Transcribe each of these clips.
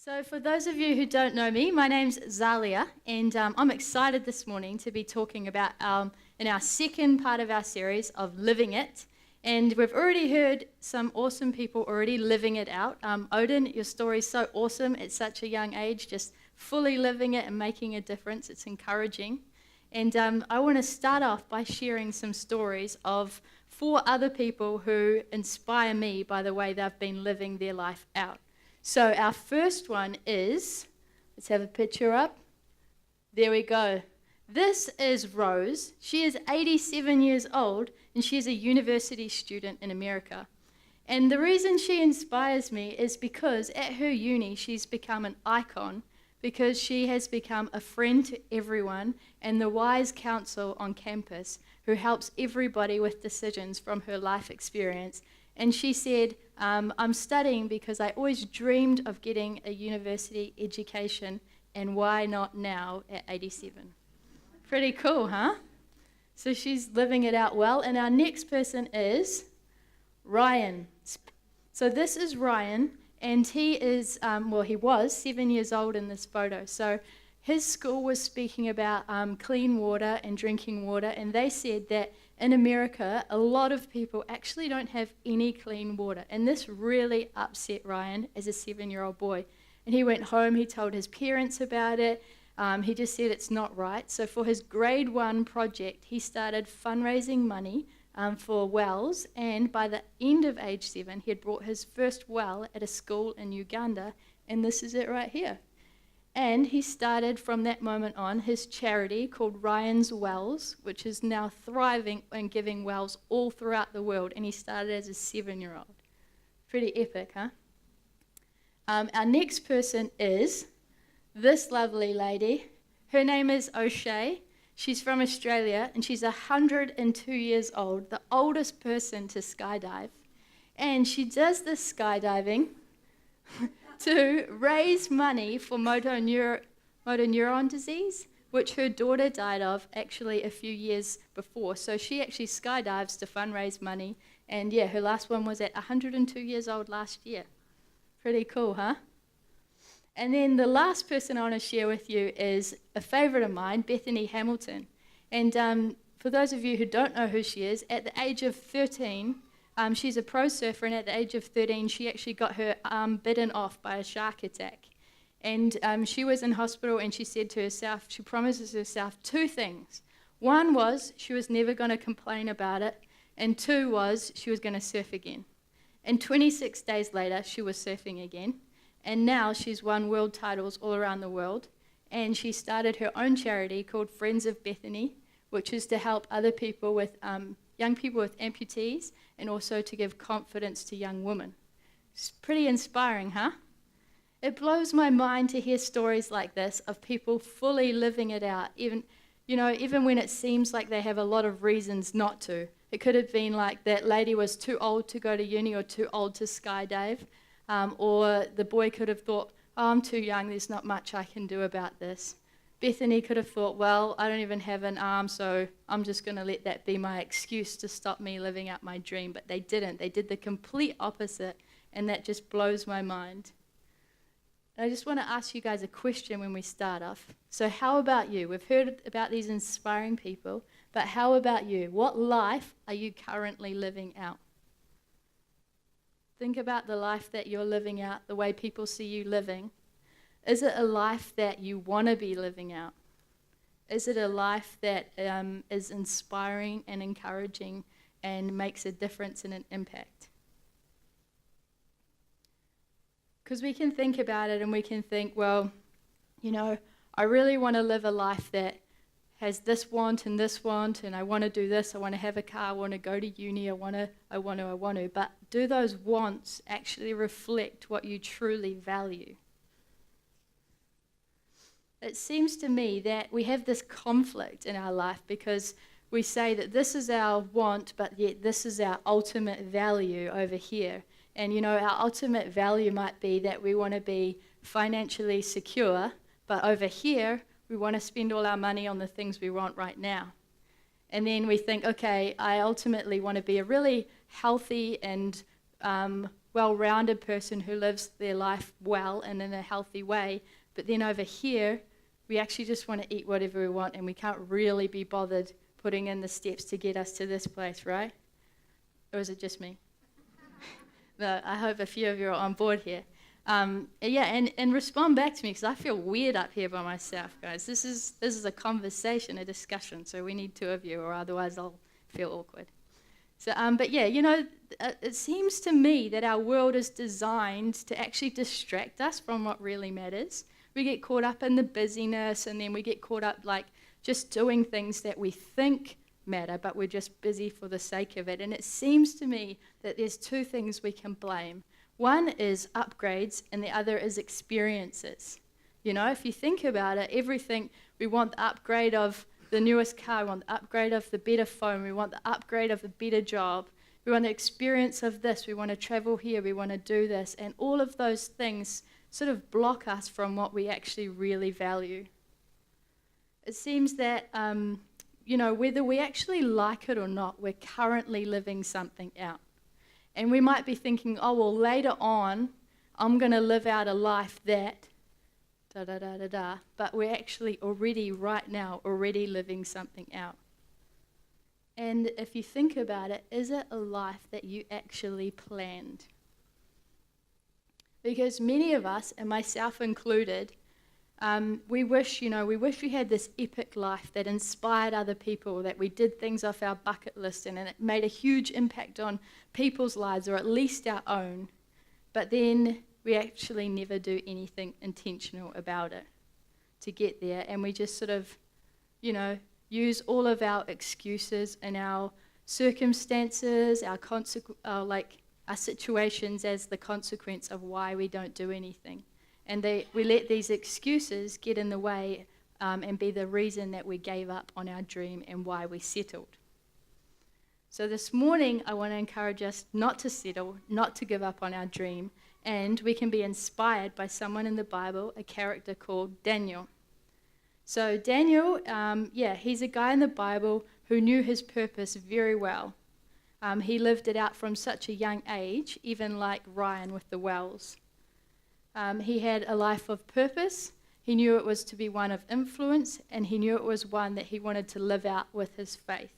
So, for those of you who don't know me, my name's Zalia, and I'm excited this morning to be talking about in our second part of our series of Living It. And we've already heard some awesome people already living it out. Odin, your story's so awesome at such a young age, just fully living it and making a difference. It's encouraging. And I want to start off by sharing some stories of 4 other people who inspire me by the way they've been living their life out. So our first one is, let's have a picture up. There we go. This is Rose. She is 87 years old and she's a university student in America. And the reason she inspires me is because at her uni she's become an icon because she has become a friend to everyone and the wise counsel on campus who helps everybody with decisions from her life experience. And she said, I'm studying because I always dreamed of getting a university education, and why not now at 87? Pretty cool, huh? So she's living it out well. And our next person is Ryan. So this is Ryan, and he is, he was 7 years old in this photo. So his school was speaking about clean water and drinking water, and they said that in America, a lot of people actually don't have any clean water. And this really upset Ryan as a 7-year-old boy. And he went home, he told his parents about it. He just said it's not right. So for his grade 1 project, he started fundraising money for wells. And by the end of age 7, he had brought his first well at a school in Uganda. And this is it right here. And he started from that moment on his charity called Ryan's Wells, which is now thriving and giving wells all throughout the world. And he started as a 7-year-old. Pretty epic, huh? Our next person is this lovely lady. Her name is O'Shea. She's from Australia, and she's 102 years old, the oldest person to skydive. And she does this skydiving to raise money for motor neuron disease, which her daughter died of actually a few years before. So she actually skydives to fundraise money. And yeah, her last one was at 102 years old last year. Pretty cool, huh? And then the last person I want to share with you is a favorite of mine, Bethany Hamilton. And for those of you who don't know who she is, at the age of 13, she's a pro surfer, and at the age of 13, she actually got her arm bitten off by a shark attack. And she was in hospital, and she said to herself, she promises herself 2 things. One was she was never going to complain about it, and 2 was she was going to surf again. And 26 days later, she was surfing again, and now she's won world titles all around the world, and she started her own charity called Friends of Bethany, which is to help other people with young people with amputees, and also to give confidence to young women. It's pretty inspiring, huh? It blows my mind to hear stories like this of people fully living it out, even when it seems like they have a lot of reasons not to. It could have been like that lady was too old to go to uni or too old to skydive, or the boy could have thought, oh, I'm too young, there's not much I can do about this. Bethany could have thought, well, I don't even have an arm, so I'm just going to let that be my excuse to stop me living out my dream. But they didn't. They did the complete opposite, and that just blows my mind. I just want to ask you guys a question when we start off. So how about you? We've heard about these inspiring people, but how about you? What life are you currently living out? Think about the life that you're living out, the way people see you living. Is it a life that you want to be living out? Is it a life that is inspiring and encouraging and makes a difference and an impact? Because we can think about it and we can think, well, I really want to live a life that has this want, and I want to do this, I want to have a car, I want to go to uni, I want to. But do those wants actually reflect what you truly value? It seems to me that we have this conflict in our life because we say that this is our want, but yet this is our ultimate value over here. And our ultimate value might be that we want to be financially secure, but over here, we want to spend all our money on the things we want right now. And then we think, okay, I ultimately want to be a really healthy and well-rounded person who lives their life well and in a healthy way. But then over here, we actually just want to eat whatever we want, and we can't really be bothered putting in the steps to get us to this place, right? Or is it just me? No, I hope a few of you are on board here. And respond back to me, because I feel weird up here by myself, guys. This is a conversation, a discussion, so we need two of you, or otherwise I'll feel awkward. So, it seems to me that our world is designed to actually distract us from what really matters. We get caught up in the busyness, and then we get caught up like just doing things that we think matter, but we're just busy for the sake of it. And it seems to me that there's two things we can blame. One is upgrades, and the other is experiences. You know, if you think about it, everything, we want the upgrade of the newest car, we want the upgrade of the better phone, we want the upgrade of the better job, we want the experience of this, we want to travel here, we want to do this, and all of those things sort of block us from what we actually really value. It seems that, whether we actually like it or not, we're currently living something out. And we might be thinking, oh, well, later on, I'm going to live out a life that, da-da-da-da-da, but we're actually right now, living something out. And if you think about it, is it a life that you actually planned? Because many of us, and myself included, we wish we had this epic life that inspired other people, that we did things off our bucket list and it made a huge impact on people's lives, or at least our own. But then we actually never do anything intentional about it to get there. And we just sort of, use all of our excuses and our circumstances, our situations as the consequence of why we don't do anything. And we let these excuses get in the way and be the reason that we gave up on our dream and why we settled. So this morning, I want to encourage us not to settle, not to give up on our dream, and we can be inspired by someone in the Bible, a character called Daniel. So Daniel, he's a guy in the Bible who knew his purpose very well. He lived it out from such a young age, even like Ryan with the wells. He had a life of purpose. He knew it was to be one of influence, and he knew it was one that he wanted to live out with his faith.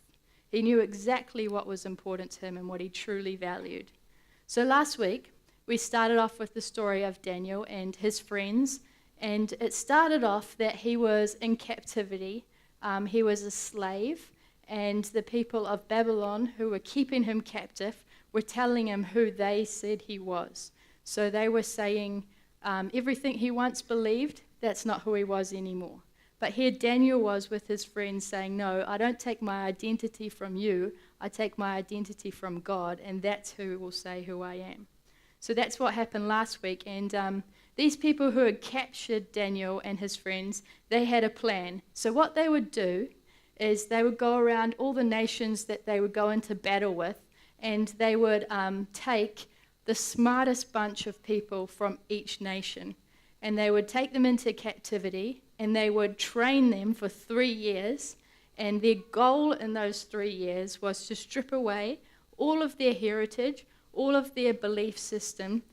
He knew exactly what was important to him and what he truly valued. So last week, we started off with the story of Daniel and his friends, and it started off that he was in captivity. He was a slave, and the people of Babylon who were keeping him captive were telling him who they said he was. So they were saying, everything he once believed, that's not who he was anymore. But here Daniel was with his friends saying, no, I don't take my identity from you, I take my identity from God, and that's who will say who I am. So that's what happened last week, and these people who had captured Daniel and his friends, they had a plan. So what they would do is they would go around all the nations that they would go into battle with, and they would take the smartest bunch of people from each nation, and they would take them into captivity, and they would train them for 3 years, and their goal in those 3 years was to strip away all of their heritage, all of their belief system,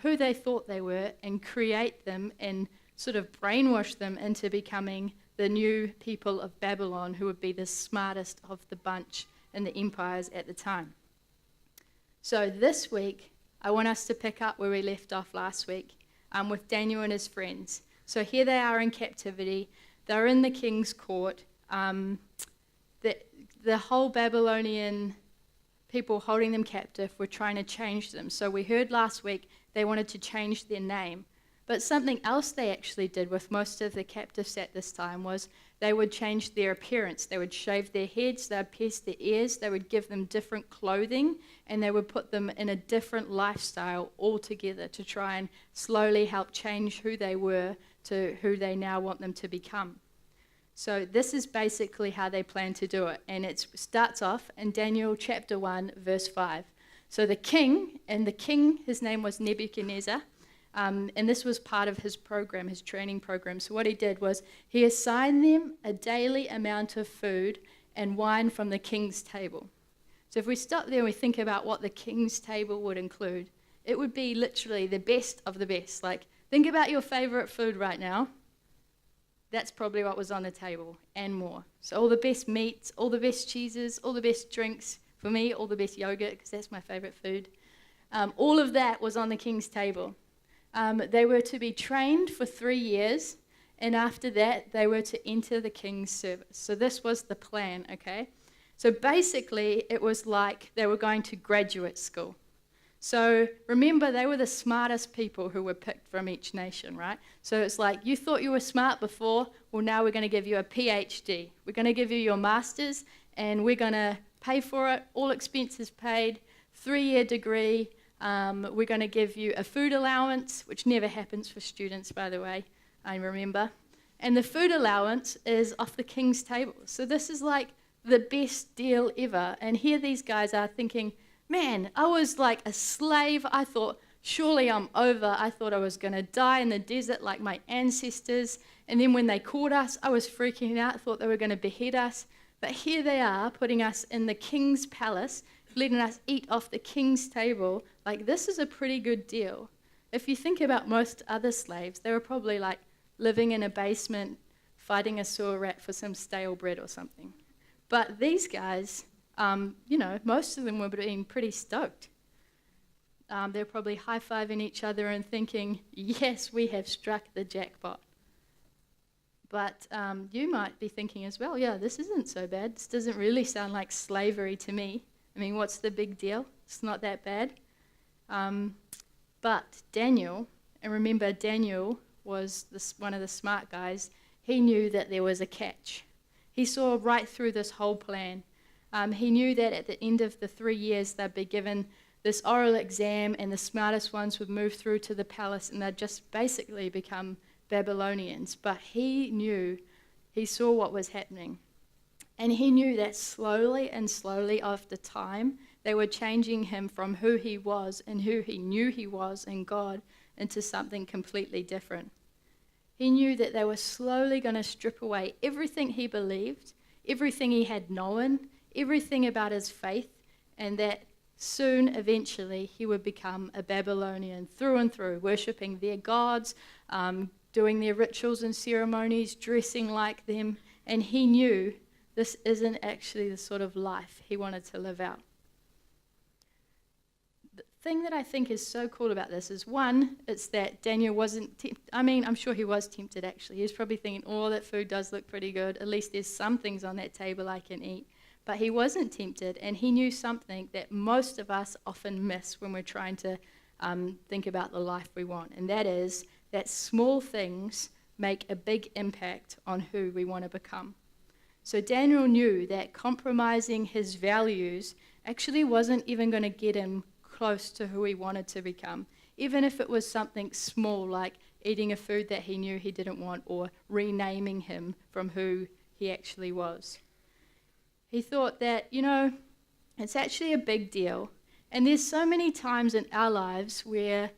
who they thought they were, and create them and sort of brainwash them into becoming the new people of Babylon, who would be the smartest of the bunch in the empires at the time. So this week, I want us to pick up where we left off last week with Daniel and his friends. So here they are in captivity. They're in the king's court. The whole Babylonian people holding them captive were trying to change them. So we heard last week they wanted to change their name. But something else they actually did with most of the captives at this time was they would change their appearance. They would shave their heads, they would pierce their ears, they would give them different clothing, and they would put them in a different lifestyle altogether to try and slowly help change who they were to who they now want them to become. So this is basically how they plan to do it. And it starts off in Daniel chapter 1, verse 5. So the king, his name was Nebuchadnezzar, and this was part of his program, his training program. So what he did was he assigned them a daily amount of food and wine from the king's table. So if we stop there and we think about what the king's table would include, it would be literally the best of the best. Like, think about your favorite food right now. That's probably what was on the table and more. So all the best meats, all the best cheeses, all the best drinks. For me, all the best yogurt, because that's my favorite food. All of that was on the king's table. They were to be trained for 3 years, and after that, they were to enter the king's service. So this was the plan, okay? So basically, it was like they were going to graduate school. So remember, they were the smartest people who were picked from each nation, right? So it's like, you thought you were smart before, well, now we're going to give you a PhD. We're going to give you your master's, and we're going to pay for it, all expenses paid, 3-year degree. We're going to give you a food allowance, which never happens for students, by the way, I remember. And the food allowance is off the king's table. So this is like the best deal ever. And here these guys are thinking, man, I was like a slave. I thought, surely I'm over. I thought I was going to die in the desert like my ancestors. And then when they caught us, I was freaking out, thought they were going to behead us. But here they are, putting us in the king's palace, letting us eat off the king's table. Like, this is a pretty good deal. If you think about most other slaves, they were probably like living in a basement, fighting a sewer rat for some stale bread or something. But these guys, most of them were being pretty stoked. They're probably high-fiving each other and thinking, yes, we have struck the jackpot. But you might be thinking as well, yeah, this isn't so bad. This doesn't really sound like slavery to me. I mean, what's the big deal? It's not that bad. But Daniel, and remember Daniel was one of the smart guys, he knew that there was a catch. He saw right through this whole plan. He knew that at the end of the 3 years they'd be given this oral exam, and the smartest ones would move through to the palace, and they'd just basically become Babylonians. But he saw what was happening. And he knew that slowly and slowly after time, they were changing him from who he was and who he knew he was in God into something completely different. He knew that they were slowly going to strip away everything he believed, everything he had known, everything about his faith, and that soon, eventually, he would become a Babylonian through and through, worshipping their gods, doing their rituals and ceremonies, dressing like them, and he knew this isn't actually the sort of life he wanted to live out. The thing that I think is so cool about this is, one, it's that Daniel wasn't I'm sure he was tempted actually. He was probably thinking, oh, that food does look pretty good. At least there's some things on that table I can eat. But he wasn't tempted, and he knew something that most of us often miss when we're trying to think about the life we want, and that is that small things make a big impact on who we want to become. So Daniel knew that compromising his values actually wasn't even going to get him close to who he wanted to become, even if it was something small like eating a food that he knew he didn't want or renaming him from who he actually was. He thought that, it's actually a big deal. And there's so many times in our lives where,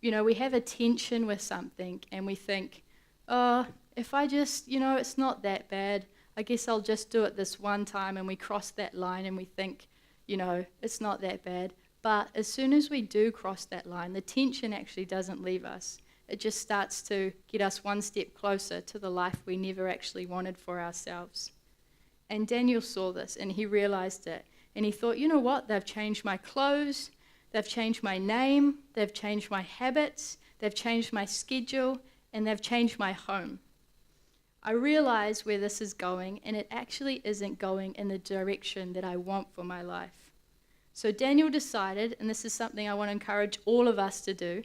we have a tension with something and we think, oh, if I just, it's not that bad. I guess I'll just do it this one time, and we cross that line and we think, it's not that bad. But as soon as we do cross that line, the tension actually doesn't leave us. It just starts to get us one step closer to the life we never actually wanted for ourselves. And Daniel saw this and he realized it. And he thought, you know what? They've changed my clothes. They've changed my name. They've changed my habits. They've changed my schedule. And they've changed my home. I realize where this is going, and it actually isn't going in the direction that I want for my life. So Daniel decided, and this is something I want to encourage all of us to do.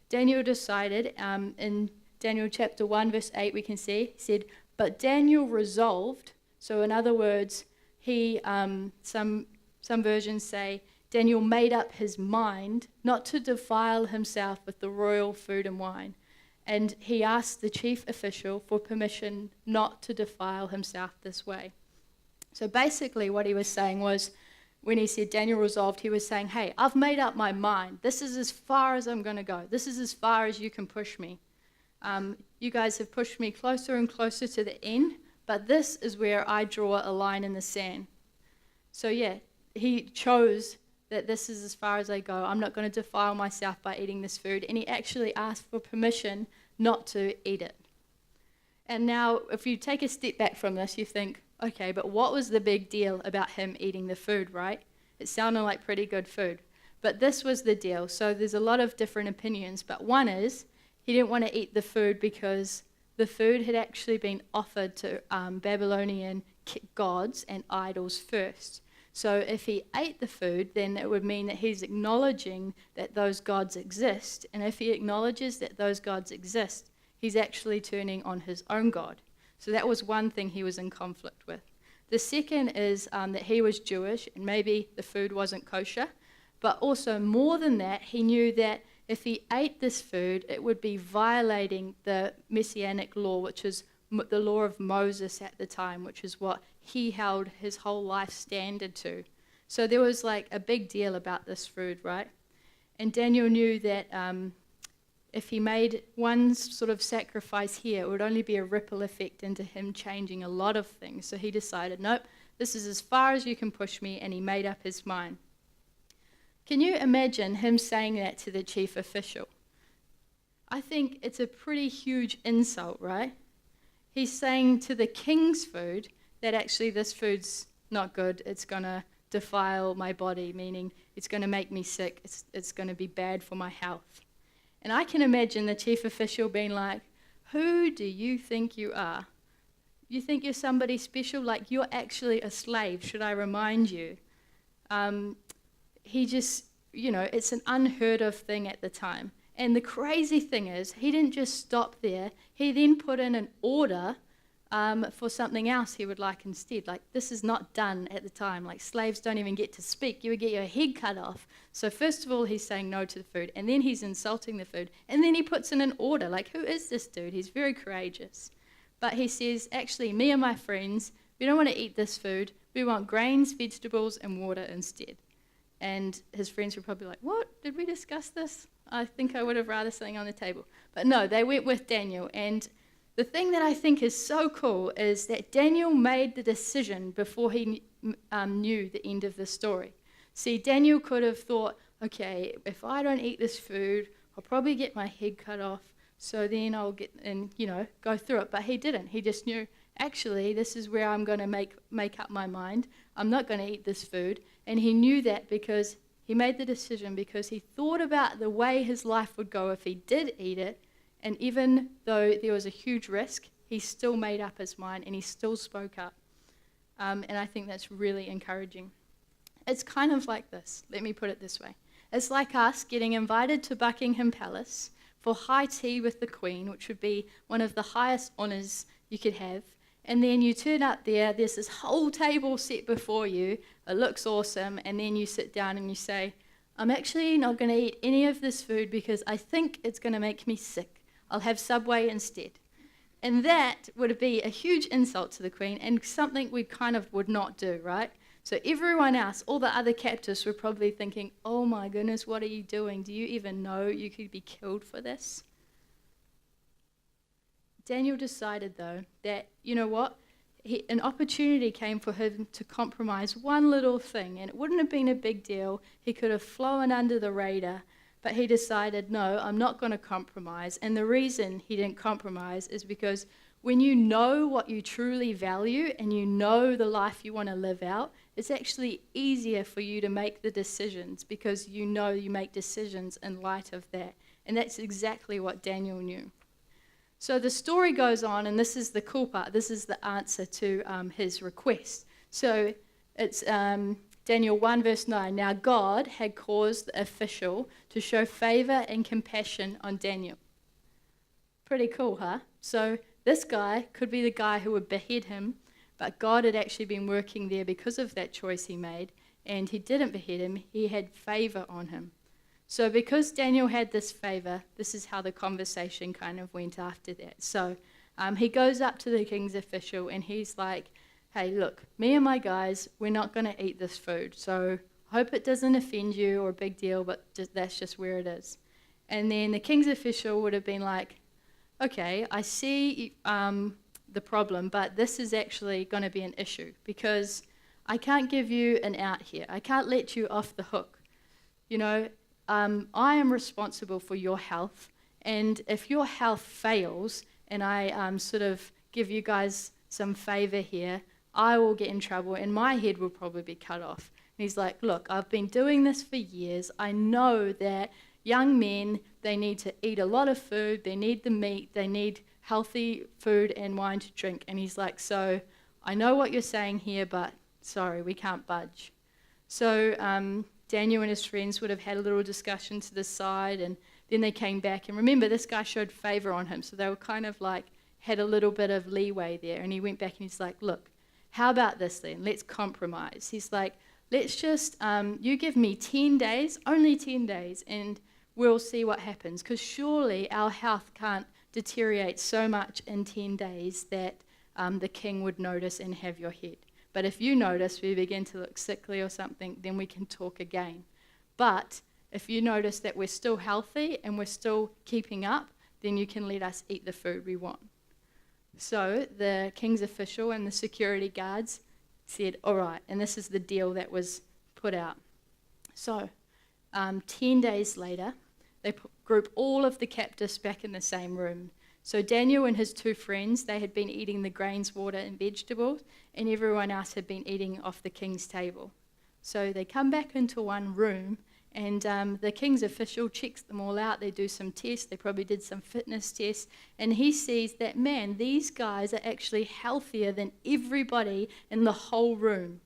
Daniel decided, in Daniel chapter 1, verse 8, we can see, he said, but Daniel resolved. So in other words, some versions say, Daniel made up his mind not to defile himself with the royal food and wine. And he asked the chief official for permission not to defile himself this way. So basically what he was saying was, when he said Daniel resolved, he was saying, hey, I've made up my mind. This is as far as I'm going to go. This is as far as you can push me. You guys have pushed me closer and closer to the end, but this is where I draw a line in the sand. So yeah, he chose that this is as far as I go. I'm not going to defile myself by eating this food. And he actually asked for permission not to eat it. And now, if you take a step back from this, you think, okay, but what was the big deal about him eating the food, right? It sounded like pretty good food. But this was the deal. So there's a lot of different opinions. But one is, he didn't want to eat the food because the food had actually been offered to Babylonian gods and idols first. So if he ate the food, then it would mean that he's acknowledging that those gods exist. And if he acknowledges that those gods exist, he's actually turning on his own God. So that was one thing he was in conflict with. The second is that he was Jewish and maybe the food wasn't kosher. But also more than that, he knew that if he ate this food, it would be violating the Messianic law, which is the law of Moses at the time, which is what he held his whole life standard to. So there was like a big deal about this food, right? And Daniel knew that if he made one sort of sacrifice here, it would only be a ripple effect into him changing a lot of things. So he decided, nope, this is as far as you can push me, and he made up his mind. Can you imagine him saying that to the chief official? I think it's a pretty huge insult, right? He's saying to the king's food that actually this food's not good, it's going to defile my body, meaning it's going to make me sick, it's going to be bad for my health. And I can imagine the chief official being like, who do you think you are? You think you're somebody special? Like, you're actually a slave, should I remind you? He just, it's an unheard of thing at the time. And the crazy thing is, he didn't just stop there. He then put in an order for something else he would like instead. Like, this is not done at the time. Like, slaves don't even get to speak. You would get your head cut off. So first of all, he's saying no to the food, and then he's insulting the food, and then he puts in an order. Like, who is this dude? He's very courageous. But he says, actually, me and my friends, we don't want to eat this food. We want grains, vegetables, and water instead. And his friends were probably like, what? Did we discuss this? I think I would have rather something on the table. But no, they went with Daniel. And the thing that I think is so cool is that Daniel made the decision before he knew the end of the story. See, Daniel could have thought, okay, if I don't eat this food, I'll probably get my head cut off. So then I'll get and, go through it. But he didn't. He just knew, actually, this is where I'm going to make up my mind. I'm not going to eat this food. And he knew that because he made the decision because he thought about the way his life would go if he did eat it. And even though there was a huge risk, he still made up his mind and he still spoke up. And I think that's really encouraging. It's kind of like this. Let me put it this way. It's like us getting invited to Buckingham Palace for high tea with the Queen, which would be one of the highest honours you could have. And then you turn up there's this whole table set before you, it looks awesome, and then you sit down and you say, I'm actually not going to eat any of this food because I think it's going to make me sick. I'll have Subway instead. And that would be a huge insult to the Queen and something we kind of would not do, right? So everyone else, all the other captives were probably thinking, oh my goodness, what are you doing? Do you even know you could be killed for this? Daniel decided, though, that, you know what? An opportunity came for him to compromise one little thing, and it wouldn't have been a big deal. He could have flown under the radar, but he decided, no, I'm not going to compromise. And the reason he didn't compromise is because when you know what you truly value and you know the life you want to live out, it's actually easier for you to make the decisions because you know you make decisions in light of that. And that's exactly what Daniel knew. So the story goes on, and this is the cool part. This is the answer to his request. So it's Daniel 1 verse 9. Now God had caused the official to show favor and compassion on Daniel. Pretty cool, huh? So this guy could be the guy who would behead him, but God had actually been working there because of that choice he made, and he didn't behead him. He had favor on him. So because Daniel had this favor, this is how the conversation kind of went after that. So he goes up to the king's official and he's like, hey, look, me and my guys, we're not going to eat this food. So I hope it doesn't offend you or a big deal, but that's just where it is. And then the king's official would have been like, okay, I see the problem, but this is actually going to be an issue because I can't give you an out here. I can't let you off the hook. I am responsible for your health. And if your health fails, and I sort of give you guys some favor here, I will get in trouble and my head will probably be cut off. And he's like, look, I've been doing this for years. I know that young men, they need to eat a lot of food. They need the meat. They need healthy food and wine to drink. And he's like, so I know what you're saying here, but sorry, we can't budge. So Daniel and his friends would have had a little discussion to the side, and then they came back. And remember, this guy showed favor on him, so they were kind of like, had a little bit of leeway there. And he went back and he's like, look, how about this then? Let's compromise. He's like, let's just, you give me 10 days, only 10 days, and we'll see what happens. Because surely our health can't deteriorate so much in 10 days that the king would notice and have your head. But if you notice we begin to look sickly or something, then we can talk again. But if you notice that we're still healthy and we're still keeping up, then you can let us eat the food we want. So the king's official and the security guards said, all right, and this is the deal that was put out. So 10 days later, they group all of the captives back in the same room. So Daniel and his two friends, they had been eating the grains, water, and vegetables, and everyone else had been eating off the king's table. So they come back into one room, and the king's official checks them all out. They do some tests. They probably did some fitness tests, and he sees that, man, these guys are actually healthier than everybody in the whole room.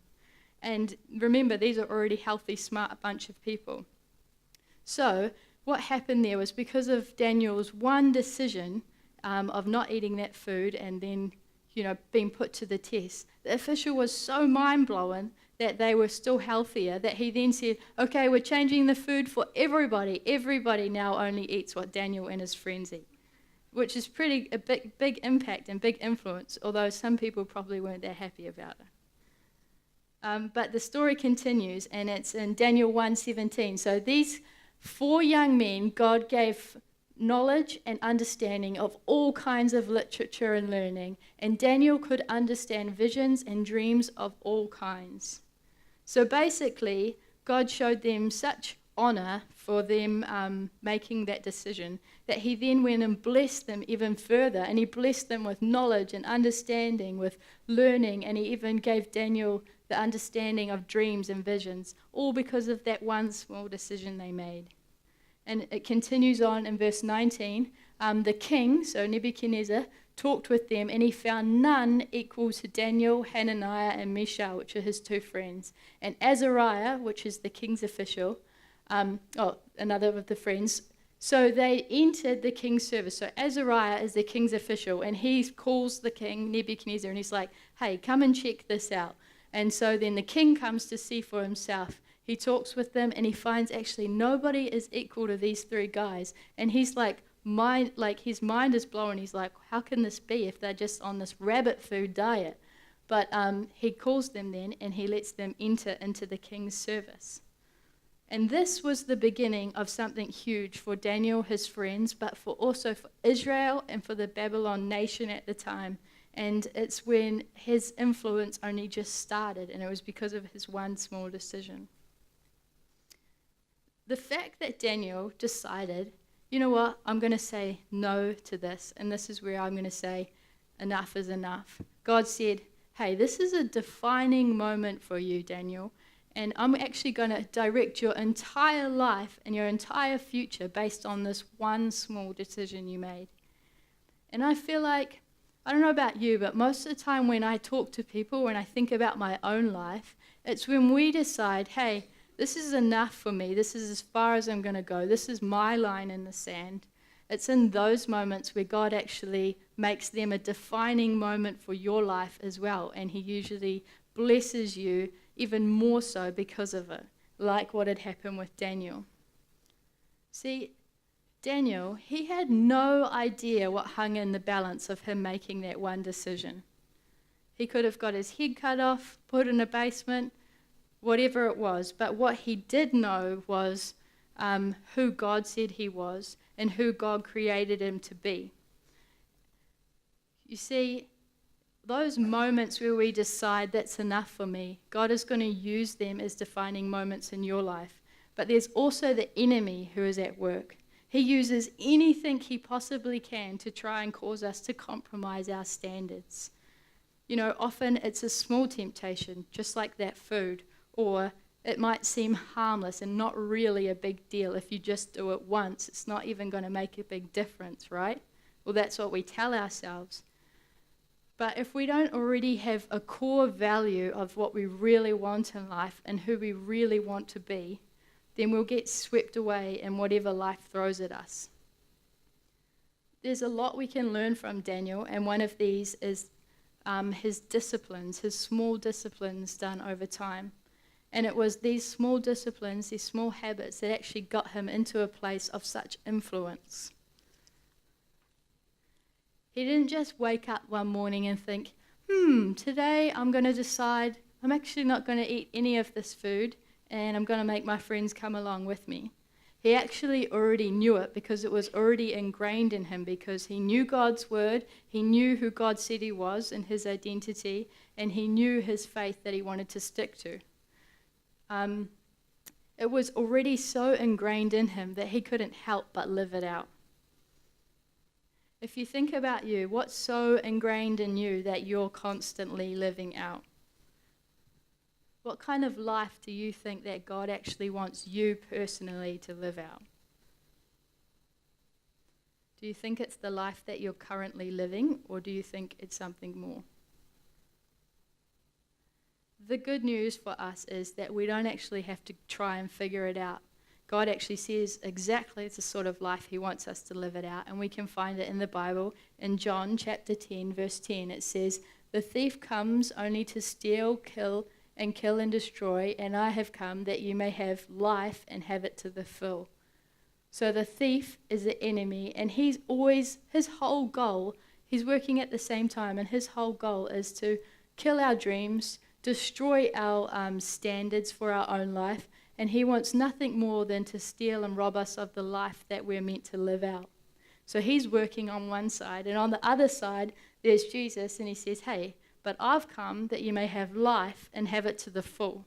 And remember, these are already healthy, smart bunch of people. So what happened there was because of Daniel's one decision of not eating that food and then, being put to the test, the official was so mind-blown that they were still healthier that he then said, okay, we're changing the food for everybody. Everybody now only eats what Daniel and his friends eat, which is a big impact and big influence, although some people probably weren't that happy about it. But the story continues, and it's in Daniel 1:17. So these 4 young men, God gave knowledge and understanding of all kinds of literature and learning, and Daniel could understand visions and dreams of all kinds. So basically, God showed them such honor for them making that decision that he then went and blessed them even further, and he blessed them with knowledge and understanding, with learning, and he even gave Daniel the understanding of dreams and visions, all because of that one small decision they made. And it continues on in verse 19. The king, so Nebuchadnezzar, talked with them, and he found none equal to Daniel, Hananiah, and Mishael, which are his 2 friends, and Azariah, which is the king's official, another of the friends. So they entered the king's service. So Azariah is the king's official, and he calls the king, Nebuchadnezzar, and he's like, hey, come and check this out. And so then the king comes to see for himself. He talks with them, and he finds actually nobody is equal to these 3 guys. And he's like, his mind is blown. He's like, how can this be if they're just on this rabbit food diet? But he calls them then, and he lets them enter into the king's service. And this was the beginning of something huge for Daniel, his friends, but also for Israel and for the Babylon nation at the time. And it's when his influence only just started, and it was because of his one small decision. The fact that Daniel decided, you know what, I'm going to say no to this, and this is where I'm going to say enough is enough. God said, hey, this is a defining moment for you, Daniel, and I'm actually going to direct your entire life and your entire future based on this one small decision you made. And I feel like, I don't know about you, but most of the time when I talk to people, when I think about my own life, it's when we decide, hey, this is enough for me. This is as far as I'm going to go. This is my line in the sand. It's in those moments where God actually makes them a defining moment for your life as well. And he usually blesses you even more so because of it, like what had happened with Daniel. See, Daniel, he had no idea what hung in the balance of him making that one decision. He could have got his head cut off, put in a basement, whatever it was. But what he did know was who God said he was and who God created him to be. You see, those moments where we decide that's enough for me, God is going to use them as defining moments in your life. But there's also the enemy who is at work. He uses anything he possibly can to try and cause us to compromise our standards. You know, often it's a small temptation, just like that food, or it might seem harmless and not really a big deal. If you just do it once, it's not even going to make a big difference, right? Well, that's what we tell ourselves. But if we don't already have a core value of what we really want in life and who we really want to be, then we'll get swept away in whatever life throws at us. There's a lot we can learn from Daniel, and one of these is his disciplines, his small disciplines done over time. And it was these small disciplines, these small habits, that actually got him into a place of such influence. He didn't just wake up one morning and think, today I'm going to decide I'm actually not going to eat any of this food, and I'm going to make my friends come along with me. He actually already knew it because it was already ingrained in him, because he knew God's word, he knew who God said he was and his identity, and he knew his faith that he wanted to stick to. It was already so ingrained in him that he couldn't help but live it out. If you think about you, what's so ingrained in you that you're constantly living out? What kind of life do you think that God actually wants you personally to live out? Do you think it's the life that you're currently living, or do you think it's something more? The good news for us is that we don't actually have to try and figure it out. God actually says exactly the sort of life he wants us to live it out, and we can find it in the Bible. In John chapter 10, verse 10, it says, "The thief comes only to steal, kill and destroy, and I have come that you may have life and have it to the full." So the thief is the enemy, and he's always, his whole goal, he's working at the same time, and his whole goal is to kill our dreams, destroy our standards for our own life, and he wants nothing more than to steal and rob us of the life that we're meant to live out. So he's working on one side, and on the other side, there's Jesus, and he says, "Hey, but I've come that you may have life and have it to the full."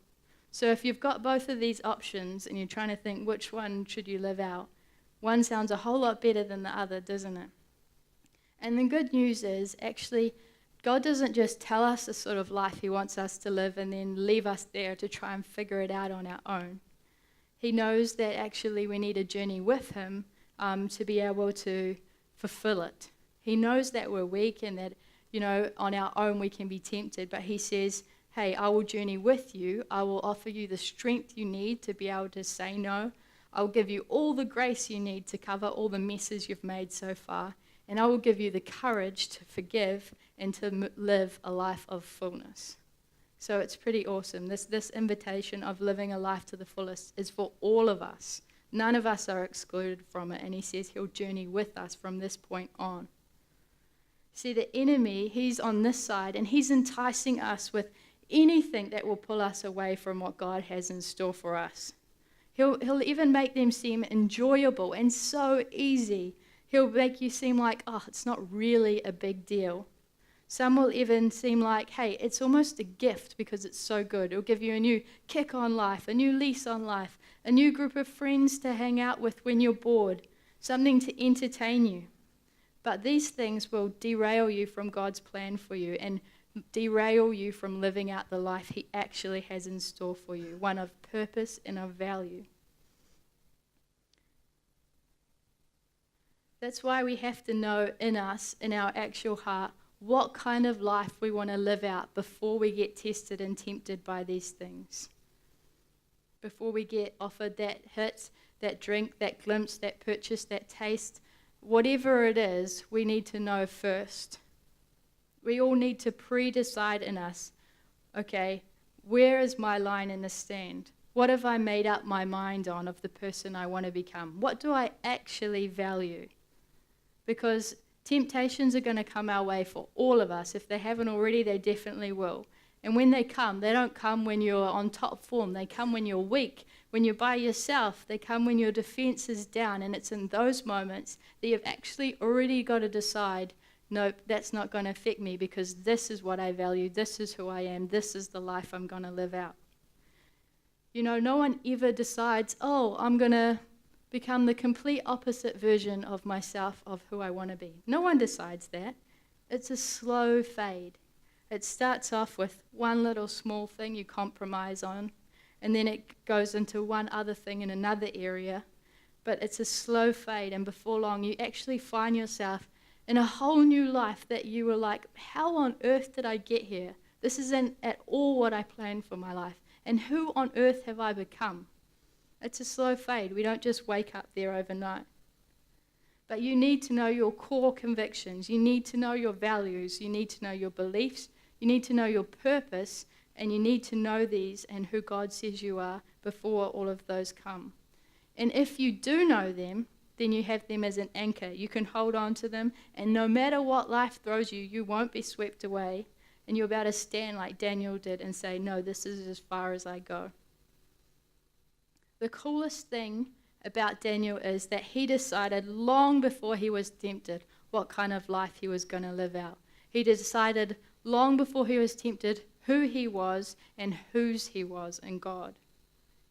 So if you've got both of these options and you're trying to think which one should you live out, one sounds a whole lot better than the other, doesn't it? And the good news is, actually, God doesn't just tell us the sort of life he wants us to live and then leave us there to try and figure it out on our own. He knows that actually we need a journey with him to be able to fulfill it. He knows that we're weak and that, on our own we can be tempted, but he says, "Hey, I will journey with you. I will offer you the strength you need to be able to say no. I'll give you all the grace you need to cover all the messes you've made so far. And I will give you the courage to forgive and to live a life of fullness." So it's pretty awesome. This invitation of living a life to the fullest is for all of us. None of us are excluded from it. And he says he'll journey with us from this point on. See, the enemy, he's on this side, and he's enticing us with anything that will pull us away from what God has in store for us. He'll even make them seem enjoyable and so easy. He'll make you seem like, it's not really a big deal. Some will even seem like, hey, it's almost a gift because it's so good. It'll give you a new kick on life, a new lease on life, a new group of friends to hang out with when you're bored, something to entertain you. But these things will derail you from God's plan for you and derail you from living out the life he actually has in store for you, one of purpose and of value. That's why we have to know in us, in our actual heart, what kind of life we want to live out before we get tested and tempted by these things. Before we get offered that hit, that drink, that glimpse, that purchase, that taste, whatever it is, we need to know first. We all need to pre-decide in us, okay, where is my line in the stand? What have I made up my mind on of the person I want to become? What do I actually value? Because temptations are going to come our way for all of us. If they haven't already, they definitely will. And when they come, they don't come when you're on top form. They come when you're weak, when you're by yourself. They come when your defense is down. And it's in those moments that you've actually already got to decide, nope, that's not going to affect me because this is what I value. This is who I am. This is the life I'm going to live out. You know, no one ever decides, oh, I'm going to become the complete opposite version of myself, of who I want to be. No one decides that. It's a slow fade. It starts off with one little small thing you compromise on, and then it goes into one other thing in another area. But it's a slow fade, and before long you actually find yourself in a whole new life that you were like, how on earth did I get here? This isn't at all what I planned for my life. And who on earth have I become? It's a slow fade. We don't just wake up there overnight. But you need to know your core convictions. You need to know your values. You need to know your beliefs. You need to know your purpose. And you need to know these and who God says you are before all of those come. And if you do know them, then you have them as an anchor. You can hold on to them. And no matter what life throws you, you won't be swept away. And you're about to stand like Daniel did and say, no, this is as far as I go. The coolest thing about Daniel is that he decided long before he was tempted what kind of life he was going to live out. He decided long before he was tempted who he was and whose he was in God.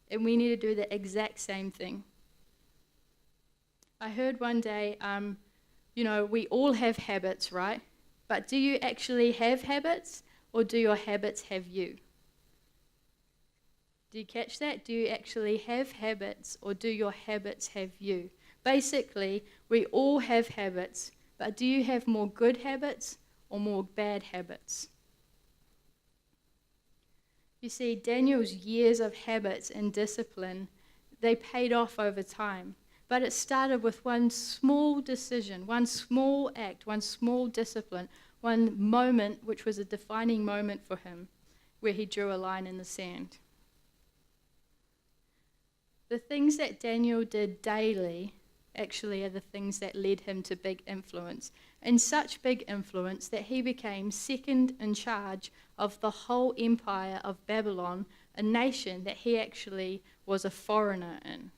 And we need to do the exact same thing. I heard one day, we all have habits, right? But do you actually have habits, or do your habits have you? Do you catch that? Do you actually have habits, or do your habits have you? Basically, we all have habits, but do you have more good habits or more bad habits? You see, Daniel's years of habits and discipline, they paid off over time. But it started with one small decision, one small act, one small discipline, one moment which was a defining moment for him, where he drew a line in the sand. The things that Daniel did daily actually are the things that led him to big influence, and such big influence that he became second in charge of the whole empire of Babylon, a nation that he actually was a foreigner in.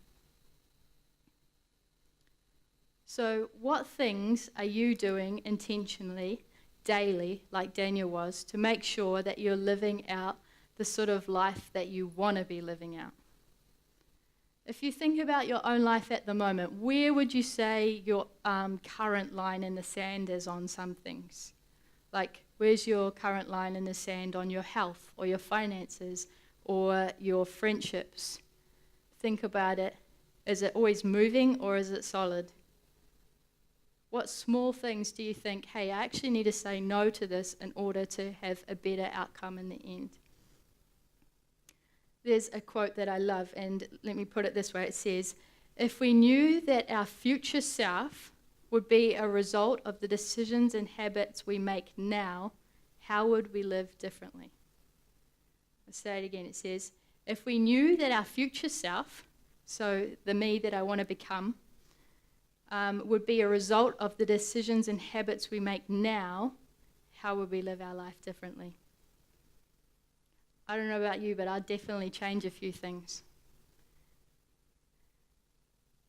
So what things are you doing intentionally, daily, like Daniel was, to make sure that you're living out the sort of life that you want to be living out? If you think about your own life at the moment, where would you say your current line in the sand is on some things? Like, where's your current line in the sand on your health or your finances or your friendships? Think about it. Is it always moving or is it solid? What small things do you think, hey, I actually need to say no to this in order to have a better outcome in the end? There's a quote that I love, and let me put it this way. It says, if we knew that our future self would be a result of the decisions and habits we make now, how would we live differently? I'll say it again. It says, if we knew that our future self, so the me that I want to become, would be a result of the decisions and habits we make now, how would we live our life differently? I don't know about you, but I'd definitely change a few things.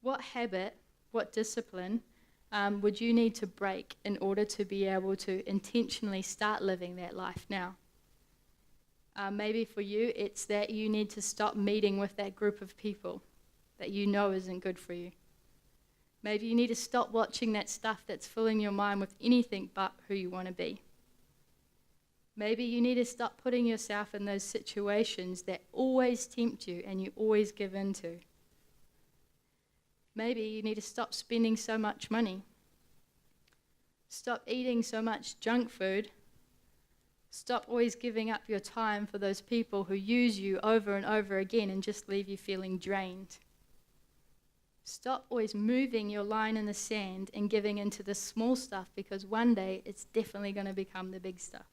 What habit, what discipline would you need to break in order to be able to intentionally start living that life now? Maybe for you, it's that you need to stop meeting with that group of people that you know isn't good for you. Maybe you need to stop watching that stuff that's filling your mind with anything but who you want to be. Maybe you need to stop putting yourself in those situations that always tempt you and you always give in to. Maybe you need to stop spending so much money. Stop eating so much junk food. Stop always giving up your time for those people who use you over and over again and just leave you feeling drained. Stop always moving your line in the sand and giving into the small stuff, because one day it's definitely going to become the big stuff.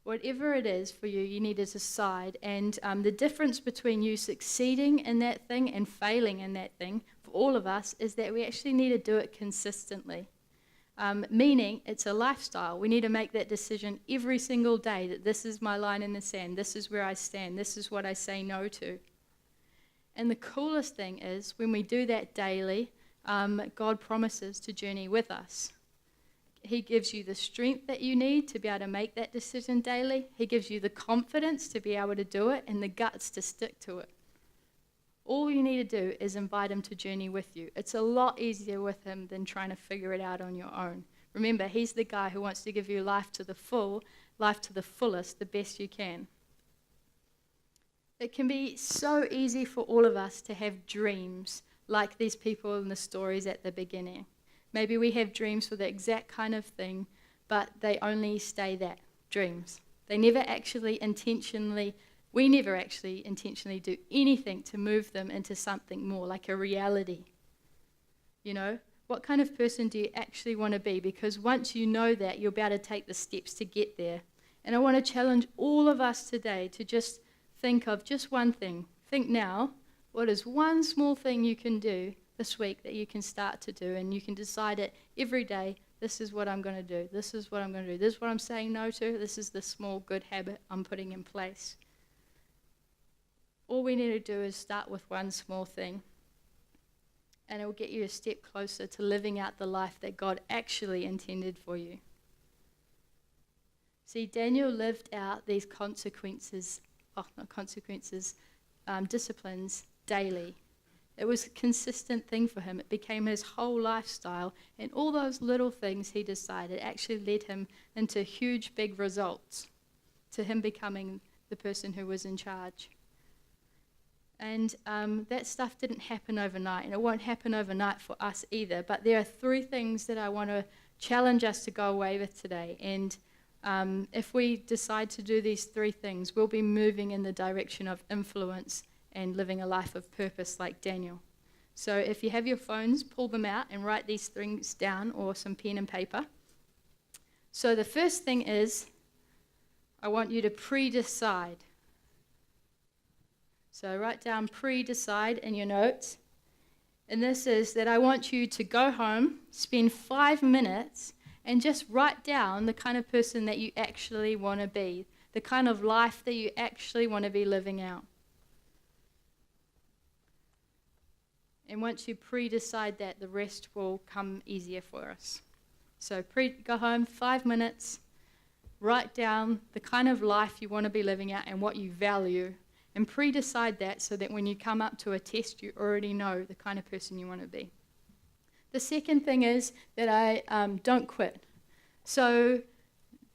Whatever it is for you, you need to decide. And the difference between you succeeding in that thing and failing in that thing, for all of us, is that we actually need to do it consistently. Meaning, it's a lifestyle. We need to make that decision every single day that this is my line in the sand, this is where I stand, this is what I say no to. And the coolest thing is, when we do that daily, God promises to journey with us. He gives you the strength that you need to be able to make that decision daily. He gives you the confidence to be able to do it and the guts to stick to it. All you need to do is invite him to journey with you. It's a lot easier with him than trying to figure it out on your own. Remember, he's the guy who wants to give you life to the fullest, the best you can. It can be so easy for all of us to have dreams like these people in the stories at the beginning. Maybe we have dreams for the exact kind of thing, but they only stay that, dreams. We never actually intentionally do anything to move them into something more, like a reality. You know, what kind of person do you actually want to be? Because once you know that, you'll be able to take the steps to get there. And I want to challenge all of us today to just think of just one thing. Think now, what is one small thing you can do this week that you can start to do, and you can decide it every day, this is what I'm going to do, this is what I'm going to do, this is what I'm saying no to, this is the small good habit I'm putting in place. All we need to do is start with one small thing, and it will get you a step closer to living out the life that God actually intended for you. See, Daniel lived out these disciplines daily. It was a consistent thing for him. It became his whole lifestyle, and all those little things he decided actually led him into huge, big results, to him becoming the person who was in charge. And that stuff didn't happen overnight, and it won't happen overnight for us either. But there are 3 things that I want to challenge us to go away with today. And if we decide to do these 3 things, we'll be moving in the direction of influence and living a life of purpose like Daniel. So if you have your phones, pull them out and write these things down, or some pen and paper. So the first thing is, I want you to pre-decide. So write down pre-decide in your notes. And this is that I want you to go home, spend 5 minutes, and just write down the kind of person that you actually want to be, the kind of life that you actually want to be living out. And once you pre-decide that, the rest will come easier for us. So go home, 5 minutes, write down the kind of life you want to be living out and what you value, and pre-decide that so that when you come up to a test, you already know the kind of person you want to be. The second thing is that I don't quit. So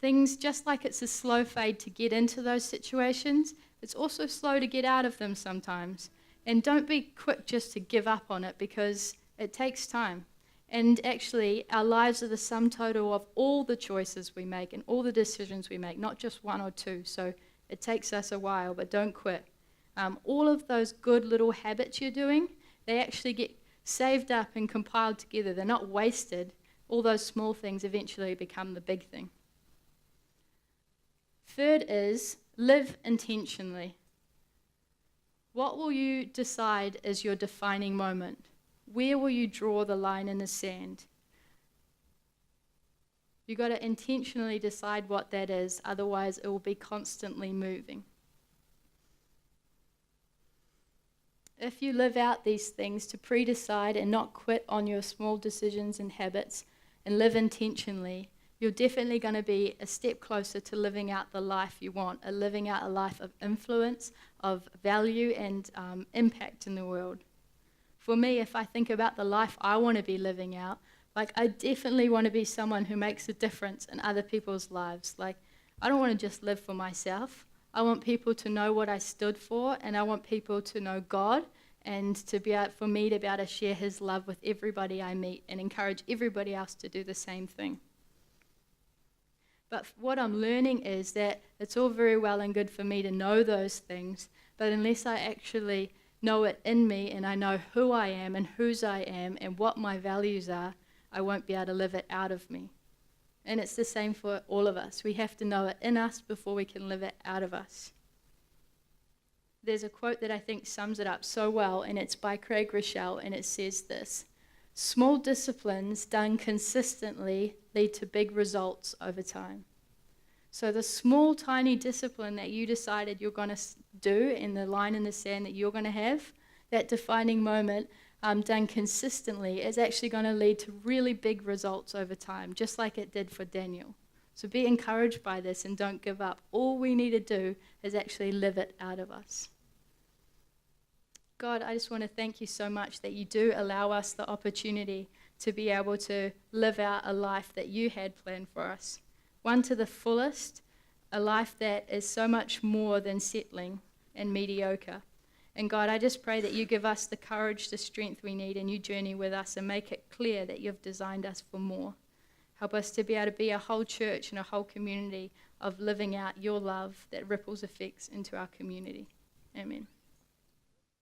things, just like it's a slow fade to get into those situations, it's also slow to get out of them sometimes. And don't be quick just to give up on it, because it takes time. And actually, our lives are the sum total of all the choices we make and all the decisions we make, not just 1 or 2. So it takes us a while, but don't quit. All of those good little habits you're doing, they actually get saved up and compiled together. They're not wasted. All those small things eventually become the big thing. Third is, live intentionally. What will you decide is your defining moment? Where will you draw the line in the sand? You've got to intentionally decide what that is, otherwise it will be constantly moving. If you live out these things to pre-decide and not quit on your small decisions and habits and live intentionally, you're definitely going to be a step closer to living out the life you want, living out a life of influence, of value, and impact in the world. For me, if I think about the life I want to be living out, I definitely want to be someone who makes a difference in other people's lives. I don't want to just live for myself. I want people to know what I stood for, and I want people to know God, and for me to be able to share his love with everybody I meet and encourage everybody else to do the same thing. But what I'm learning is that it's all very well and good for me to know those things, but unless I actually know it in me and I know who I am and whose I am and what my values are, I won't be able to live it out of me. And it's the same for all of us. We have to know it in us before we can live it out of us. There's a quote that I think sums it up so well, and it's by Craig Rochelle, and it says this: "Small disciplines done consistently lead to big results over time." So the small, tiny discipline that you decided you're going to do, in the line in the sand that you're going to have, that defining moment, done consistently is actually going to lead to really big results over time, just like it did for Daniel. So be encouraged by this and don't give up. All we need to do is actually live it out of us. God, I just want to thank you so much that you do allow us the opportunity to be able to live out a life that you had planned for us. One to the fullest, a life that is so much more than settling and mediocre. And God, I just pray that you give us the courage, the strength we need, and you journey with us and make it clear that you've designed us for more. Help us to be able to be a whole church and a whole community of living out your love that ripples effects into our community. Amen.